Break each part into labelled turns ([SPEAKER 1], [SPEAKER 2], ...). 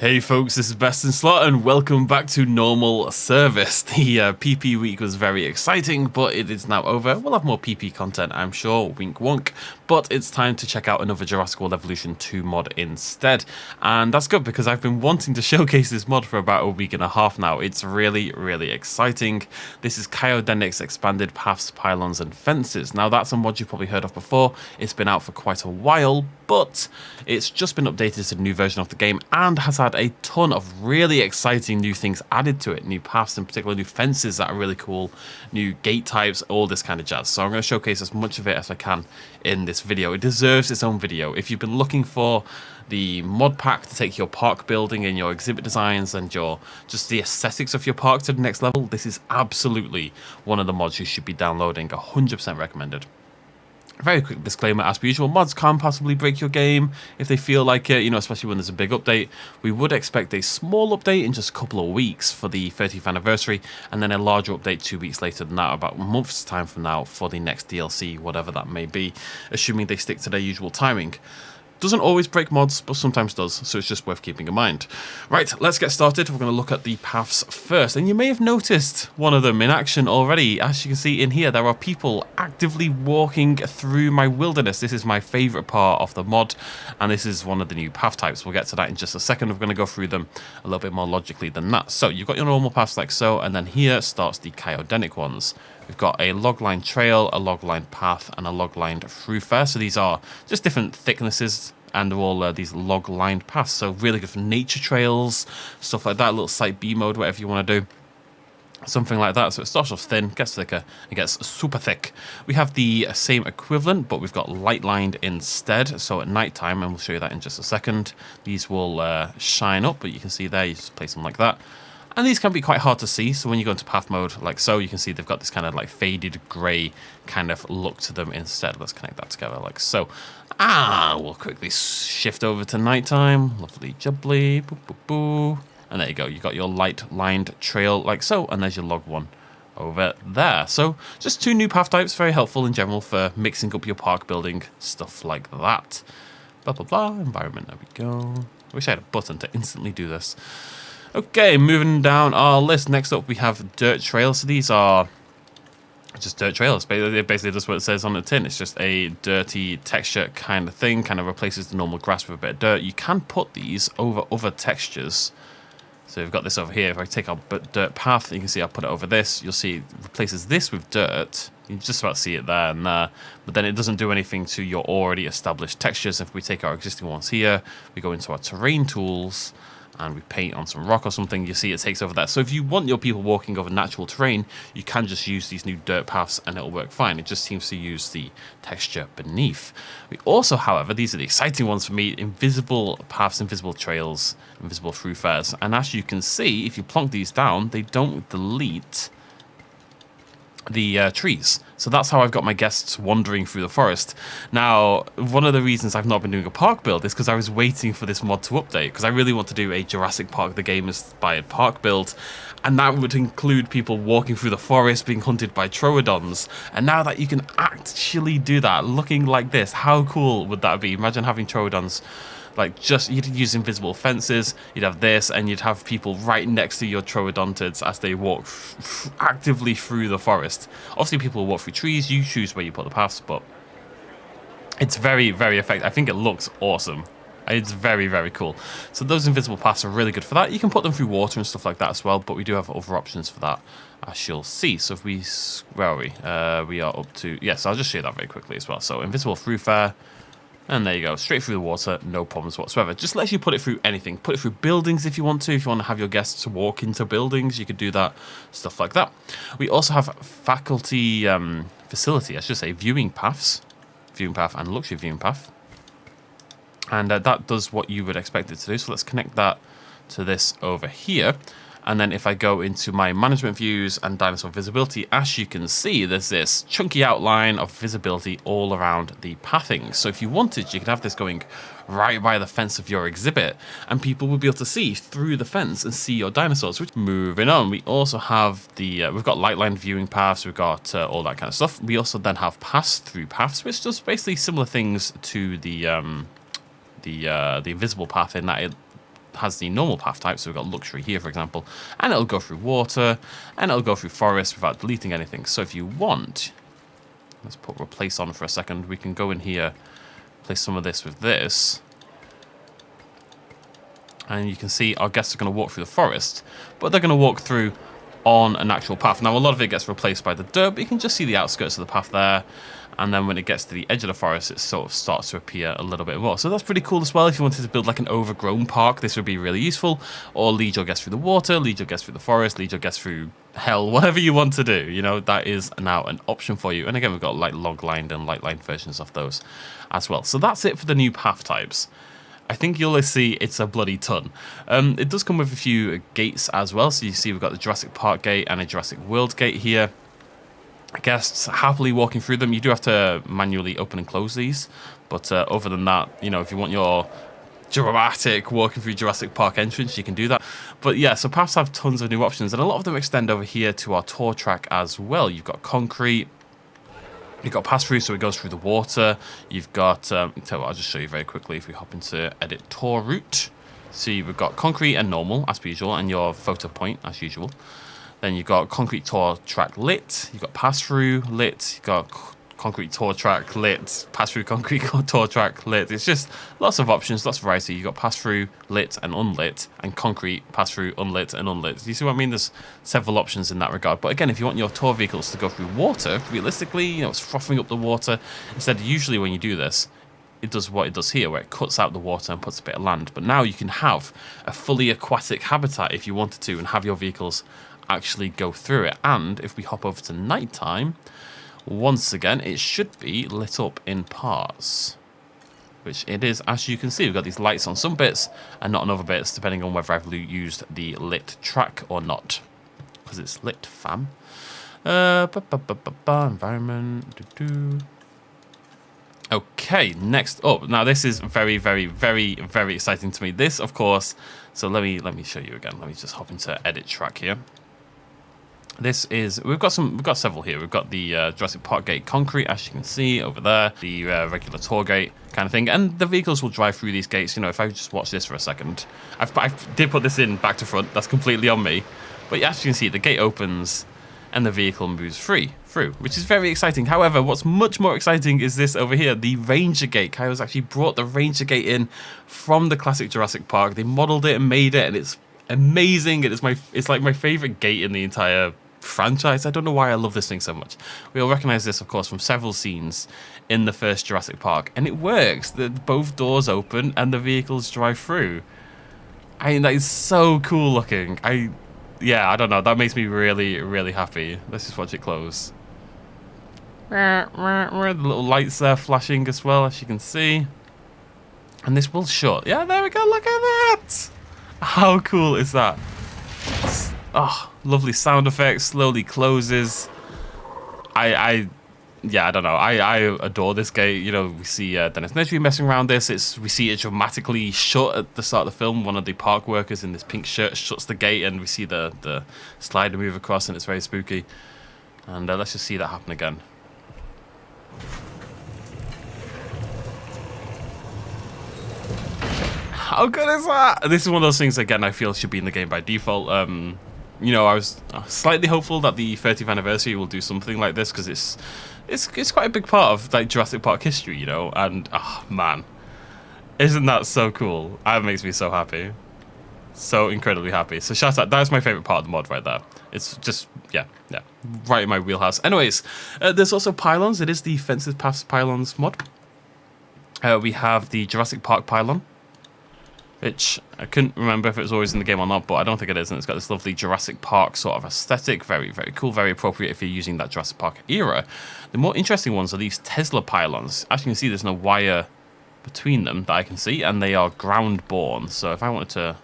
[SPEAKER 1] Hey folks, this is BestInSlot and welcome back to normal service. The PP week was very exciting, but it is now over. We'll have more PP content, I'm sure, wink wonk, but it's time to check out another Jurassic World Evolution 2 mod instead. And that's good because I've been wanting to showcase this mod for about a week and a half now. It's really exciting. This is Chiodenic's Expanded Paths, Pylons and Fences. Now that's a mod you've probably heard of before. It's been out for quite a while, but it's just been updated to the new version of the game and has had a ton of really exciting new things added to it. New paths, in particular, new fences that are really cool, new gate types, all this kind of jazz. So I'm going to showcase as much of it as I can in this video. It deserves its own video. If you've been looking for the mod pack to take your park building and your exhibit designs and your just the aesthetics of your park to the next level, this is absolutely one of the mods you should be downloading. 100% recommended. Very quick disclaimer, as per usual, mods can possibly break your game if they feel like it, especially when there's a big update. We would expect a small update in just a couple of weeks for the 30th anniversary, and then a larger update 2 weeks later than that, about a month's time from now, for the next DLC, whatever that may be, assuming they stick to their usual timing. Doesn't always break mods, but sometimes does, so it's just worth keeping in mind. Right, let's get started. We're going to look at the paths first, and you may have noticed one of them in action already. As you can see in here, there are people actively walking through my wilderness. This is my favourite part of the mod, and this is one of the new path types. We'll get to that in just a second. We're going to go through them a little bit more logically than that. So you've got your normal paths like so, and then here starts the Chiodenic ones. We've got a log-line trail, a log-line path, and a log-lined thoroughfare. So these are just different thicknesses, and they're all these log-lined paths. So really good for nature trails, stuff like that, little site B mode, whatever you want to do. Something like that. So it starts off thin, gets thicker, and gets super thick. We have the same equivalent, but we've got light-lined instead. So at night time, and we'll show you that in just a second, these will shine up, but you can see there, you just place them like that. And these can be quite hard to see, so when you go into path mode, like so, you can see they've got this kind of like faded grey kind of look to them instead. Let's connect that together like so. We'll quickly shift over to nighttime. Lovely jubbly, boo boo boo. And there you go, you've got your light lined trail like so, and there's your log one over there. So just two new path types, very helpful in general for mixing up your park building, stuff like that. Blah blah blah, environment, there we go. I wish I had a button to instantly do this. Okay, moving down our list. Next up, we have dirt trails. So these are just dirt trails. Basically, that's what it says on the tin. It's just a dirty texture kind of thing. Kind of replaces the normal grass with a bit of dirt. You can put these over other textures. So we've got this over here. If I take our dirt path, you can see I'll put it over this. You'll see it replaces this with dirt. You just about see it there and there. But then it doesn't do anything to your already established textures. If we take our existing ones here, we go into our terrain tools, and we paint on some rock or something, you see it takes over that. So if you want your people walking over natural terrain, you can just use these new dirt paths and it'll work fine. It just seems to use the texture beneath. We also, however, these are the exciting ones for me, invisible paths, invisible trails, invisible thoroughfares. And as you can see, if you plonk these down, they don't delete the trees. So that's how I've got my guests wandering through the forest. Now, one of the reasons I've not been doing a park build is because I was waiting for this mod to update, because I really want to do a Jurassic Park the Game inspired park build, and that would include people walking through the forest, being hunted by troodons. And now that you can actually do that, looking like this, how cool would that be? Imagine having troodons. Like, just, you'd use invisible fences, you'd have this, and you'd have people right next to your troodontids as they walk actively through the forest. Obviously, people will walk through trees, you choose where you put the paths, but it's very effective. I think it looks awesome. It's very cool. So those invisible paths are really good for that. You can put them through water and stuff like that as well, but we do have other options for that, as you'll see. So if we, where are we? We are up to, yes, I'll just show you that very quickly as well. So invisible thoroughfare. And there you go, straight through the water, no problems whatsoever. Just lets you put it through anything. Put it through buildings if you want to. If you want to have your guests walk into buildings, you could do that, stuff like that. We also have facility, I should say, viewing paths. Viewing path and luxury viewing path. And that does what you would expect it to do. So let's connect that to this over here. And then if I go into my management views and dinosaur visibility, as you can see, there's this chunky outline of visibility all around the pathing. So if you wanted, you could have this going right by the fence of your exhibit, and people will be able to see through the fence and see your dinosaurs. Which, moving on, we also have the, we've got light line viewing paths, we've got all that kind of stuff. We also then have pass-through paths, which does basically similar things to the invisible path in that it has the normal path type. So we've got luxury here, for example, and it'll go through water, and it'll go through forest without deleting anything. So if you want, let's put replace on for a second. We can go in here, place some of this with this, and you can see our guests are going to walk through the forest, but they're going to walk through on an actual path. Now, a lot of it gets replaced by the dirt, but you can just see the outskirts of the path there. And then when it gets to the edge of the forest, it sort of starts to appear a little bit more. So that's pretty cool as well. If you wanted to build like an overgrown park, this would be really useful. Or lead your guests through the water, lead your guests through the forest, lead your guests through hell, whatever you want to do. You know, that is now an option for you. And again, we've got like log-lined and light-lined versions of those as well. So that's it for the new path types. I think you'll see it's a bloody ton. It does come with a few gates as well. So you see we've got the Jurassic Park gate and a Jurassic World gate here. Guests happily walking through them. You do have to manually open and close these, but other than that, you know, if you want your dramatic walking through Jurassic Park entrance, you can do that. But yeah, so paths have tons of new options, and a lot of them extend over here to our tour track as well. You've got concrete, you've got pass through, so it goes through the water. You've got tell you what, I'll just show you very quickly if we hop into edit tour route. See, we've got concrete and normal as per usual, and your photo point as usual. Then you've got concrete tour track lit, you've got pass-through lit, you've got concrete tour track lit, pass-through concrete tour track lit. It's just lots of options, lots of variety. You've got pass-through lit and unlit, and concrete pass-through unlit and unlit. Do you see what I mean? There's several options in that regard. But again, if you want your tour vehicles to go through water, realistically, you know, it's frothing up the water. Instead, usually when you do this, it does what it does here, where it cuts out the water and puts a bit of land. But now you can have a fully aquatic habitat if you wanted to, and have your vehicles actually go through it. And if we hop over to nighttime, once again, it should be lit up in parts, which it is, as you can see. We've got these lights on some bits and not on other bits, depending on whether I've used the lit track or not, because it's lit, fam. Environment. Okay, next up. Now this is very, very, very, very exciting to me. This, of course. So let me show you again. Let me just hop into edit track here. This is, we've got several here. We've got the Jurassic Park gate concrete, as you can see over there, the regular tour gate kind of thing, and the vehicles will drive through these gates. You know, if I just watch this for a second, I did put this in back to front. That's completely on me, but as you can see, the gate opens and the vehicle moves through, which is very exciting. However, what's much more exciting is this over here, the Ranger Gate. Kairos actually brought the Ranger Gate in from the classic Jurassic Park. They modeled it and made it, and it's amazing. It's like my favorite gate in the entire franchise. I don't know why I love this thing so much. We all recognize this, of course, from several scenes in the first Jurassic Park, and it works. Both doors open and the vehicles drive through. I mean, that is so cool looking. Yeah, I don't know. That makes me really, really happy. Let's just watch it close. The little lights there flashing as well, as you can see. And this will shut. Yeah, there we go. Look at that. How cool is that? Oh, lovely sound effects. Slowly closes. Yeah, I don't know. I adore this gate. You know, we see Dennis Nedry messing around this. We see it dramatically shut at the start of the film. One of the park workers in this pink shirt shuts the gate, and we see the slider move across, and it's very spooky. And let's just see that happen again. How good is that? This is one of those things, again, I feel should be in the game by default. You know, I was slightly hopeful that the 30th anniversary will do something like this, because it's quite a big part of like Jurassic Park history, you know. And oh man, isn't that so cool? That makes me so happy, so incredibly happy. So shout out, that's my favorite part of the mod right there. It's just yeah, right in my wheelhouse. Anyways, there's also Pylons. It is the Fences Paths Pylons mod. We have the Jurassic Park pylon, which I couldn't remember if it was always in the game or not, but I don't think it is, and it's got this lovely Jurassic Park sort of aesthetic. Very, very cool, very appropriate if you're using that Jurassic Park era. The more interesting ones are these Tesla pylons. As you can see, there's no wire between them that I can see, and they are ground-borne. So if I wanted to...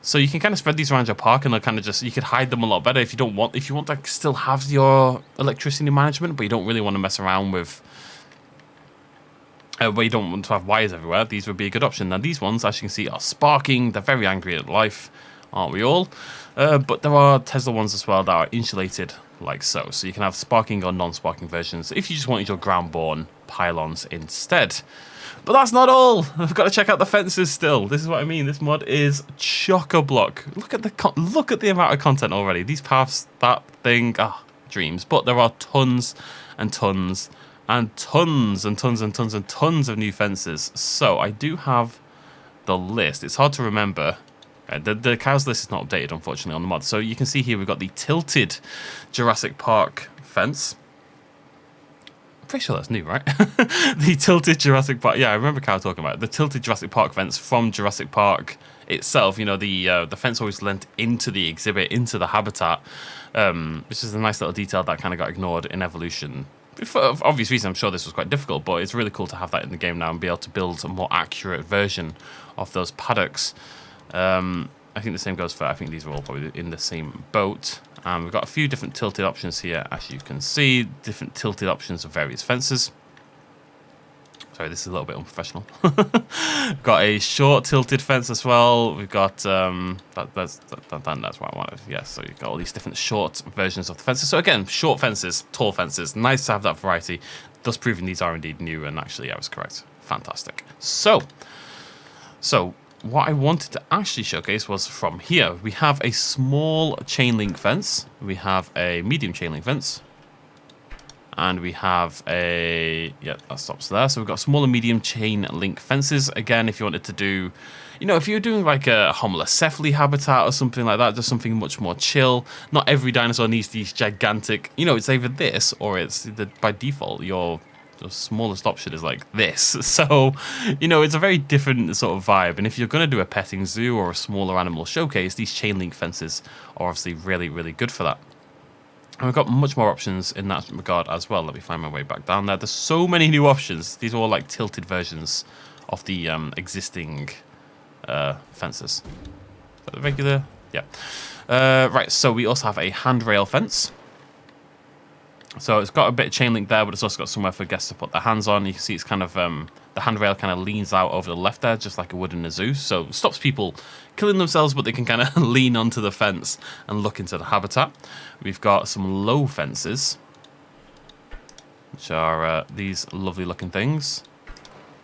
[SPEAKER 1] So you can kind of spread these around your park, and they'll kind of just, you could hide them a lot better if you want to still have your electricity management, but you don't really want to mess around with... where you don't want to have wires everywhere. These would be a good option. Now these ones, as you can see, are sparking. They're very angry at life, aren't we all? But there are Tesla ones as well that are insulated like so. So you can have sparking or non-sparking versions if you just wanted your ground-born pylons instead. But that's not all. I've got to check out the fences still. This is what I mean. This mod is chock-a-block. Look at the amount of content already. These paths, that thing, dreams. But there are tons and tons and tons and tons and tons and tons of new fences. So I do have the list. It's hard to remember. The cows list is not updated, unfortunately, on the mod. So you can see here we've got the tilted Jurassic Park fence. I'm pretty sure that's new, right? The tilted Jurassic Park. Yeah, I remember Kyle talking about it. The tilted Jurassic Park fence from Jurassic Park itself. You know, the fence always lent into the exhibit, into the habitat, which is a nice little detail that kind of got ignored in Evolution. For obvious reasons, I'm sure this was quite difficult, but it's really cool to have that in the game now and be able to build a more accurate version of those paddocks. I think the same goes for, I think these are all probably in the same boat. We've got a few different tilted options here, as you can see, different tilted options of various fences. Sorry, this is a little bit unprofessional. Got a short tilted fence as well. We've got, that's what I wanted. Yeah, so you've got all these different short versions of the fences. So again, short fences, tall fences, nice to have that variety, thus proving these are indeed new, and actually I was correct. Fantastic. So what I wanted to actually showcase was from here. We have a small chain link fence. We have a medium chain link fence. And we have a... yeah, that stops there. So we've got small and medium chain link fences. Again, if you wanted to do... you know, if you're doing like a homolocephaly habitat or something like that, just something much more chill. Not every dinosaur needs these gigantic... you know, it's either this or it's... by default, your smallest option is like this. So, you know, it's a very different sort of vibe. And if you're going to do a petting zoo or a smaller animal showcase, these chain link fences are obviously really, really good for that. And we've got much more options in that regard as well. Let me find my way back down there. There's so many new options. These are all like tilted versions of the existing fences. The regular? Yeah. Right, so we also have a handrail fence. So it's got a bit of chain link there, but it's also got somewhere for guests to put their hands on. You can see it's kind of, the handrail kind of leans out over the left there, just like it would in a zoo. So it stops people killing themselves, but they can kind of lean onto the fence and look into the habitat. We've got some low fences, which are these lovely looking things.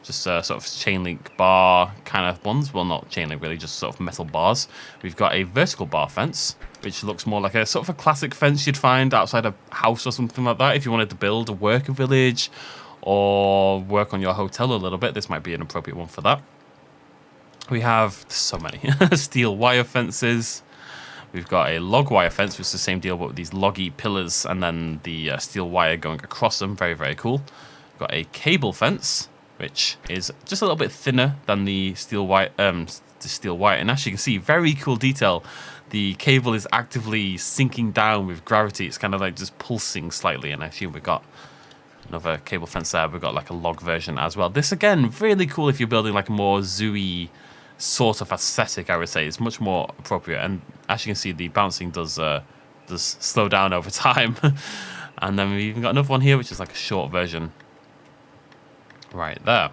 [SPEAKER 1] Just sort of chain link bar kind of ones. Well, not chain link really, just sort of metal bars. We've got a vertical bar fence, which looks more like a sort of a classic fence you'd find outside a house or something like that. If you wanted to build a worker village or work on your hotel a little bit, this might be an appropriate one for that. We have so many steel wire fences. We've got a log wire fence, which is the same deal, but with these loggy pillars and then the steel wire going across them. Very, very cool. We've got a cable fence, which is just a little bit thinner than the steel wire. And as you can see, very cool detail. The cable is actively sinking down with gravity. It's kind of like just pulsing slightly, and I assume we've got another cable fence there. We've got like a log version as well. This, again, really cool if you're building like a more zoo-y sort of aesthetic, I would say. It's much more appropriate, and as you can see, the bouncing does slow down over time. And then we've even got another one here, which is like a short version right there.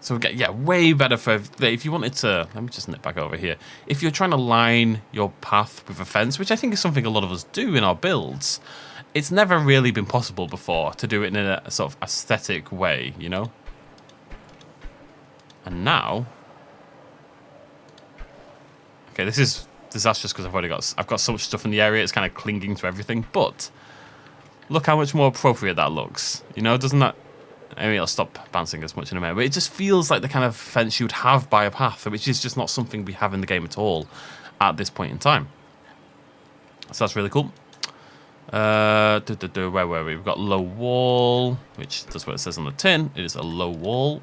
[SPEAKER 1] So we get, yeah, way better for if you wanted to. Let me just nip back over here. If you're trying to line your path with a fence, which I think is something a lot of us do in our builds, it's never really been possible before to do it in a sort of aesthetic way, you know. And now, okay, this is disastrous because I've got so much stuff in the area. It's kind of clinging to everything. But look how much more appropriate that looks. You know, doesn't that? I mean, I'll stop bouncing as much in a minute, but it just feels like the kind of fence you'd have by a path, which is just not something we have in the game at all at this point in time. So that's really cool. Where were we? We've got low wall, which that's what it says on the tin. It is a low wall.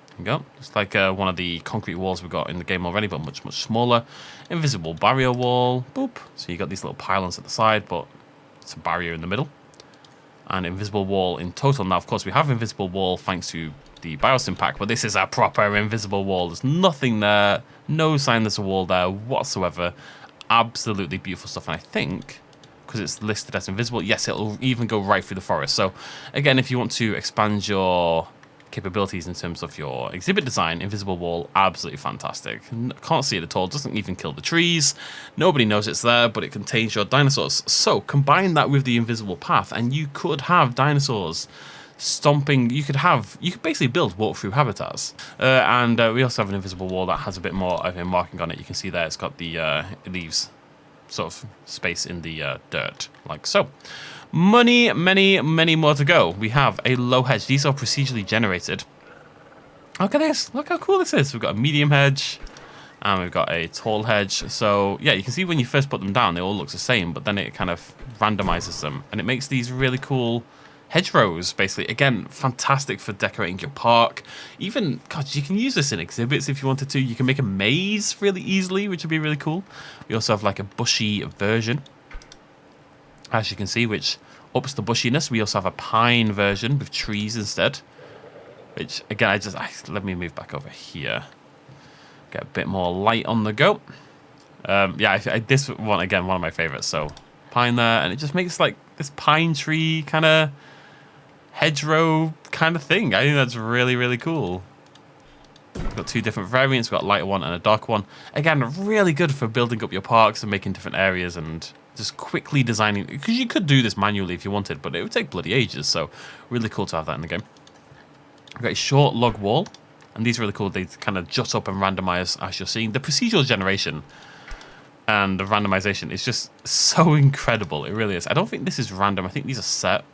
[SPEAKER 1] There we go. It's like one of the concrete walls we've got in the game already, but much, much smaller. Invisible barrier wall. Boop. So you got these little pylons at the side, but it's a barrier in the middle. And invisible wall in total. Now, of course, we have invisible wall thanks to the BIOS impact, but this is a proper invisible wall. There's nothing there, no sign there's a wall there whatsoever. Absolutely beautiful stuff. And I think, because it's listed as invisible, yes, it'll even go right through the forest. So, again, if you want to expand your capabilities in terms of your exhibit design, invisible wall, absolutely fantastic. Can't see it at all, doesn't even kill the trees, nobody knows it's there, but it contains your dinosaurs. So combine that with the invisible path and you could have dinosaurs stomping. You could basically build walk-through habitats. And we also have an invisible wall that has a bit more of a marking on it. You can see there it's got the, it leaves sort of space in the dirt, like so. Many more to go. We have a low hedge. These are procedurally generated. Look at this. Look how cool this is. We've got a medium hedge and we've got a tall hedge. So yeah, you can see when you first put them down, they all look the same, but then it kind of randomizes them and it makes these really cool hedgerows, basically. Again, fantastic for decorating your park. Even, God, you can use this in exhibits if you wanted to. You can make a maze really easily, which would be really cool. We also have like a bushy version, as you can see, which ups the bushiness. We also have a pine version with trees instead, which again, let me move back over here. Get a bit more light on the go. Yeah, this one, again, one of my favorites. So pine there, and it just makes like this pine tree kind of hedgerow kind of thing. I think that's really cool. We've got two different variants. We've got a lighter one and a dark one. Again, really good for building up your parks and making different areas and just quickly designing, because you could do this manually if you wanted, but it would take bloody ages. So really cool to have that in the game. We've got a short log wall, and these are really cool. They kind of jut up and randomize as you're seeing. The procedural generation and the randomization is just so incredible. It really is. I don't think this is random. I think these are set.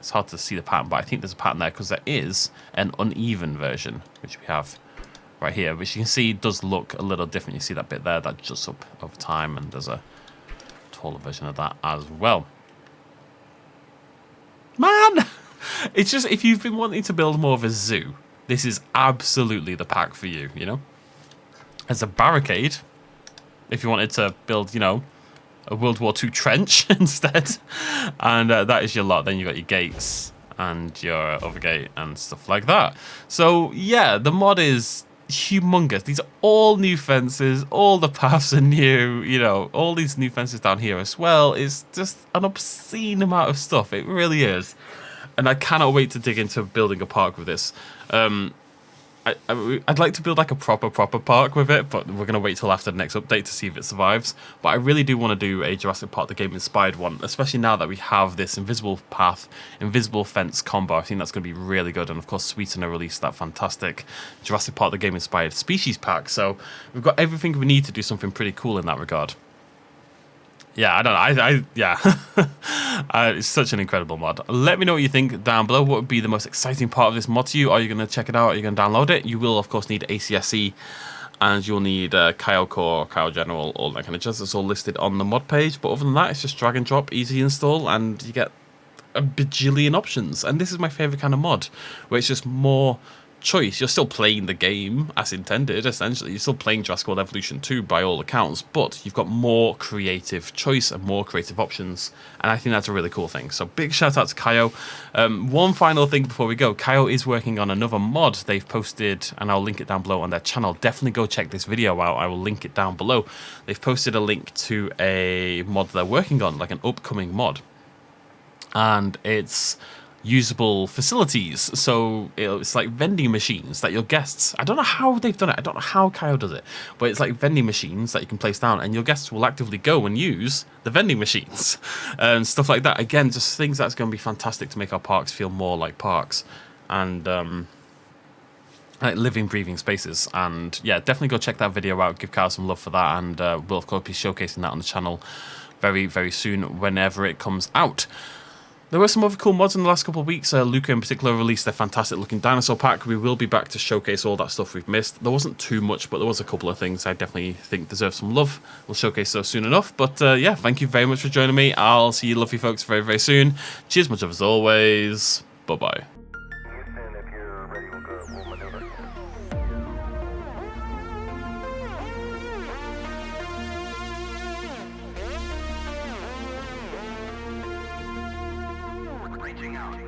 [SPEAKER 1] It's hard to see the pattern, but I think there's a pattern there because there is an uneven version, which we have right here, which you can see does look a little different. You see that bit there that juts up over time, and there's a taller version of that as well. Man, it's just, if you've been wanting to build more of a zoo, this is absolutely the pack for you, you know? As a barricade, if you wanted to build, you know, a World War II trench instead. And that is your lot. Then you've got your gates and your overgate and stuff like that. So yeah, the mod is humongous. These are all new fences. All the paths are new. You know, all these new fences down here as well. It's just an obscene amount of stuff. It really is. And I cannot wait to dig into building a park with this. I'd like to build like a proper park with it, but we're going to wait till after the next update to see if it survives. But I really do want to do a Jurassic Park the game inspired one, especially now that we have this invisible path, invisible fence combo. I think that's going to be really good. And of course, Sweetener released that fantastic Jurassic Park the game inspired species pack. So we've got everything we need to do something pretty cool in that regard. Yeah, I don't know. Yeah, it's such an incredible mod. Let me know what you think down below. What would be the most exciting part of this mod to you? Are you going to check it out? Are you going to download it? You will, of course, need ACSC, and you'll need Kyle Core, Kyle General, all that kind of jazz. It's all listed on the mod page. But other than that, it's just drag and drop, easy install, and you get a bajillion options. And this is my favorite kind of mod, where it's just more choice. You're still playing the game as intended, essentially. You're still playing Jurassic World Evolution 2 by all accounts, but you've got more creative choice and more creative options, and I think that's a really cool thing. So big shout out to Kaio. One final thing before we go, Kaio is working on another mod they've posted, and I'll link it down below on their channel. Definitely go check this video out. I will link it down below. They've posted a link to a mod they're working on, like an upcoming mod, and it's usable facilities. So it's like vending machines that your guests, I don't know how they've done it, I don't know how Kyle does it, but it's like vending machines that you can place down and your guests will actively go and use the vending machines and stuff like that. Again, just things that's going to be fantastic to make our parks feel more like parks and like living, breathing spaces. And yeah, definitely go check that video out, give Kyle some love for that, and we'll of course be showcasing that on the channel very soon whenever it comes out. There were some other cool mods in the last couple of weeks. Luca in particular released their fantastic looking dinosaur pack. We will be back to showcase all that stuff we've missed. There wasn't too much, but there was a couple of things I definitely think deserve some love. We'll showcase those soon enough. But yeah, thank you very much for joining me. I'll see you lovely folks very soon. Cheers, much of as always. Bye-bye.
[SPEAKER 2] Reaching out.